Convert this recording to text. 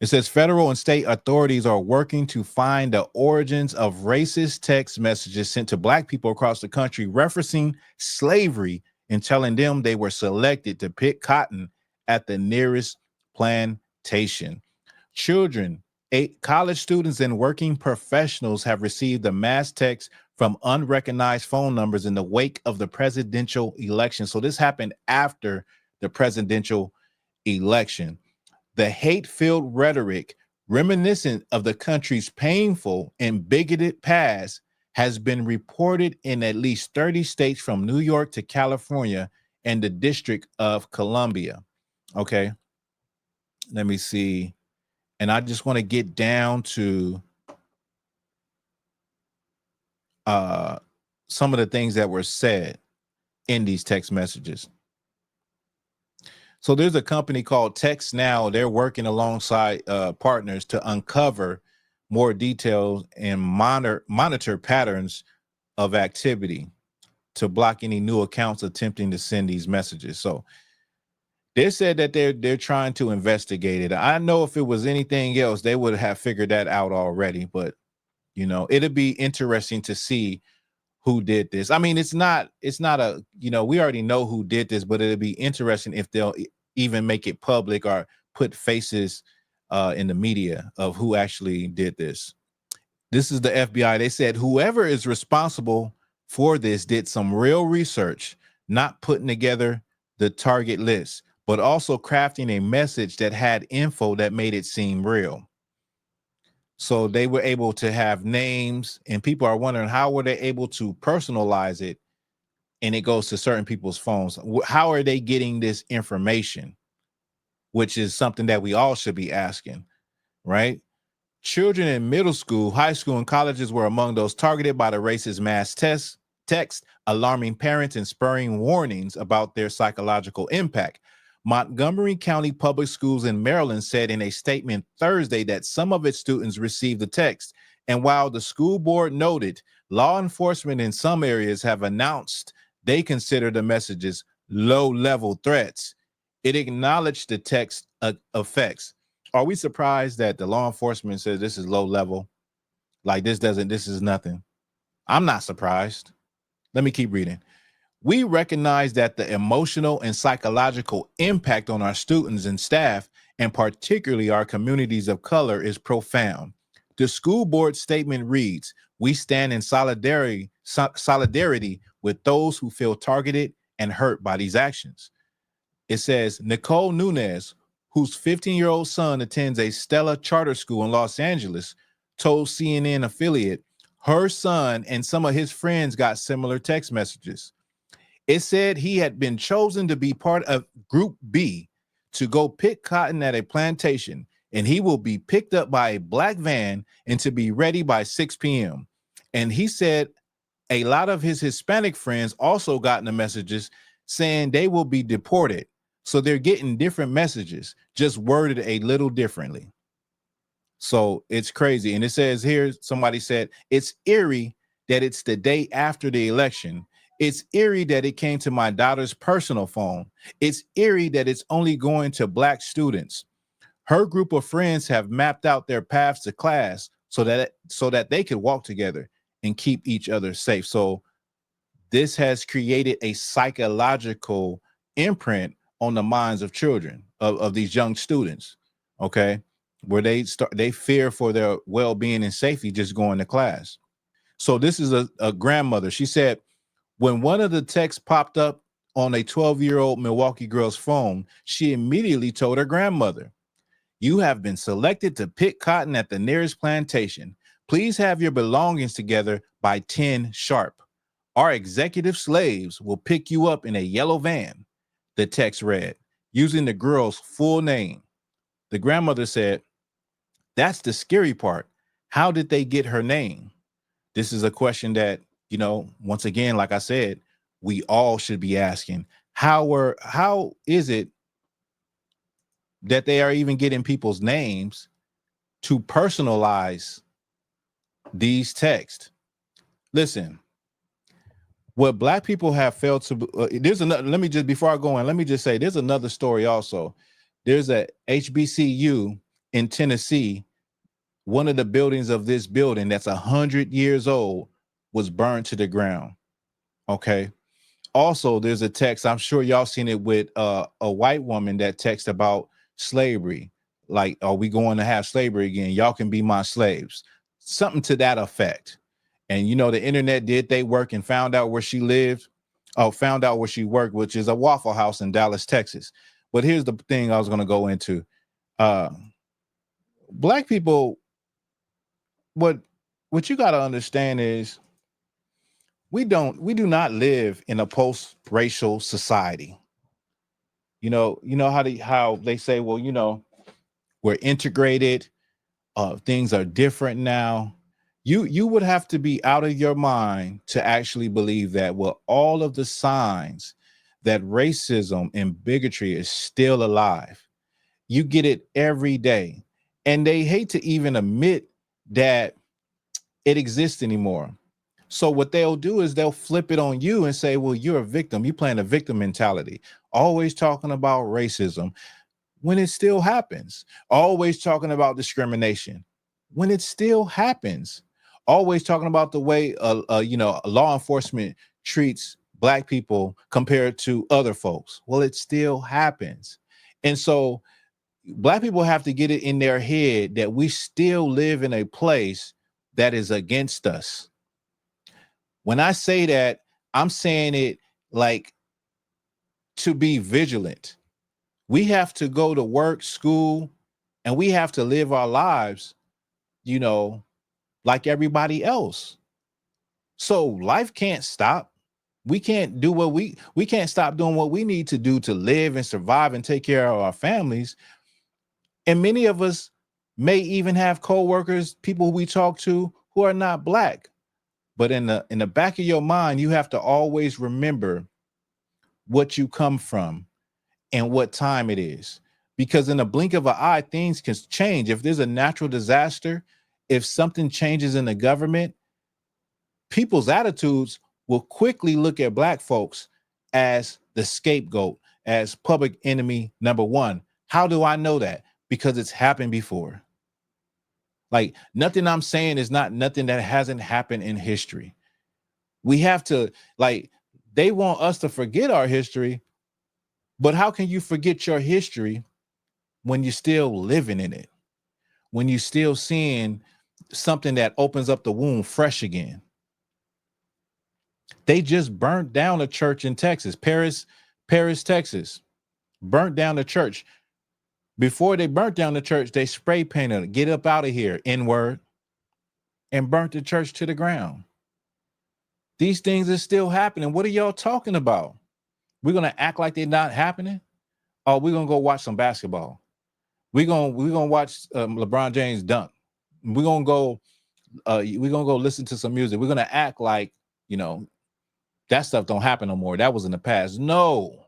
It says federal and state authorities are working to find the origins of racist text messages sent to black people across the country referencing slavery and telling them they were selected to pick cotton at the nearest plantation. Children, college students, and working professionals have received the mass text from unrecognized phone numbers in the wake of the presidential election. So this happened after the presidential election. The hate-filled rhetoric reminiscent of the country's painful and bigoted past has been reported in at least 30 states from New York to California and the District of Columbia. Okay, let me see. And I just want to get down to some of the things that were said in these text messages. So there's a company called Text Now. They're working alongside partners to uncover more details and monitor patterns of activity to block any new accounts attempting to send these messages. So they said that they're trying to investigate it. I know if it was anything else, they would have figured that out already. But you know, it'd be interesting to see who did this. I mean, it's not a, you know, we already know who did this, but it'd be interesting if they'll even make it public or put faces in the media of who actually did this. This is the FBI. They said whoever is responsible for this did some real research, not putting together the target list, but also crafting a message that had info that made it seem real. So they were able to have names, and people are wondering how were they able to personalize it, and it goes to certain people's phones. How are they getting this information? Which is something that we all should be asking, right? Children in middle school, high school, and colleges were among those targeted by the racist mass text, alarming parents and spurring warnings about their psychological impact. Montgomery County Public Schools in Maryland said in a statement Thursday that some of its students received the text. And while the school board noted law enforcement in some areas have announced they consider the messages low-level threats, it acknowledged the text effects. Are we surprised that the law enforcement says this is low level? Like this is nothing. I'm not surprised. Let me keep reading. We recognize that the emotional and psychological impact on our students and staff, and particularly our communities of color, is profound. The school board statement reads, "We stand in solidarity with those who feel targeted and hurt by these actions." It says Nicole Nunez, whose 15-year-old son attends a Stella charter school in Los Angeles, told CNN affiliate her son and some of his friends got similar text messages. It said he had been chosen to be part of Group B to go pick cotton at a plantation, and he will be picked up by a black van and to be ready by 6 p.m. And he said a lot of his Hispanic friends also gotten the messages saying they will be deported. So they're getting different messages, just worded a little differently. So it's crazy. And it says here, somebody said, it's eerie that it's the day after the election. It's eerie that it came to my daughter's personal phone. It's eerie that it's only going to black students. Her group of friends have mapped out their paths to class so that they could walk together and keep each other safe. So this has created a psychological imprint on the minds of children, of these young students, okay, where they fear for their well-being and safety just going to class. So this is a grandmother. She said, when one of the texts popped up on a 12-year-old Milwaukee girl's phone, she immediately told her grandmother, "You have been selected to pick cotton at the nearest plantation. Please have your belongings together by 10 sharp. Our executive slaves will pick you up in a yellow van," the text read, using the girl's full name. The grandmother said, "That's the scary part. How did they get her name?" This is a question that, you know, once again, like I said, we all should be asking. How is it that they are even getting people's names to personalize these texts? Listen, what black people have failed to there's another, let me just, before I go in, let me just say there's another story also. There's a HBCU in Tennessee, one of the buildings of this building that's 100 years old was burned to the ground. Okay. Also, there's a text, I'm sure y'all seen it, with a white woman that texts about slavery. Like, are we going to have slavery again? Y'all can be my slaves. Something to that effect. And you know, the internet did they work and found out where she lived. Oh, found out where she worked, which is a Waffle House in Dallas, Texas. But here's the thing I was going to go into. Black people, what you got to understand is we do not live in a post-racial society. You know how they say, well, you know, we're integrated, things are different now. You would have to be out of your mind to actually believe that, well, all of the signs that racism and bigotry is still alive. You get it every day. And they hate to even admit that it exists anymore. So what they'll do is they'll flip it on you and say, well, you're a victim. You're playing a victim mentality, always talking about racism when it still happens, always talking about discrimination when it still happens, always talking about the way, you know, law enforcement treats Black people compared to other folks. Well, it still happens. And so Black people have to get it in their head that we still live in a place that is against us. When I say that, I'm saying it like to be vigilant. We have to go to work, school, and we have to live our lives, you know, like everybody else. So life can't stop. We can't do what we can't stop doing what we need to do to live and survive and take care of our families. And many of us may even have coworkers, people who we talk to who are not Black. But in the back of your mind, you have to always remember what you come from and what time it is. Because in a blink of an eye, things can change. If there's a natural disaster, if something changes in the government, people's attitudes will quickly look at Black folks as the scapegoat, as public enemy number one. How do I know that? Because it's happened before. Like, nothing I'm saying is not nothing that hasn't happened in history. We have to, like, they want us to forget our history, but how can you forget your history when you're still living in it? When you're still seeing something that opens up the wound fresh again? They just burnt down a church in Texas, Paris, Texas, burnt down the church. Before they burnt down the church, they spray painted it, get up out of here, N-word, and burnt the church to the ground. These things are still happening. What are y'all talking about? We're going to act like they're not happening? Or we're going to go watch some basketball? We're going to watch LeBron James dunk. We're going to go listen to some music. We're going to act like, you know, that stuff don't happen no more. That was in the past. No.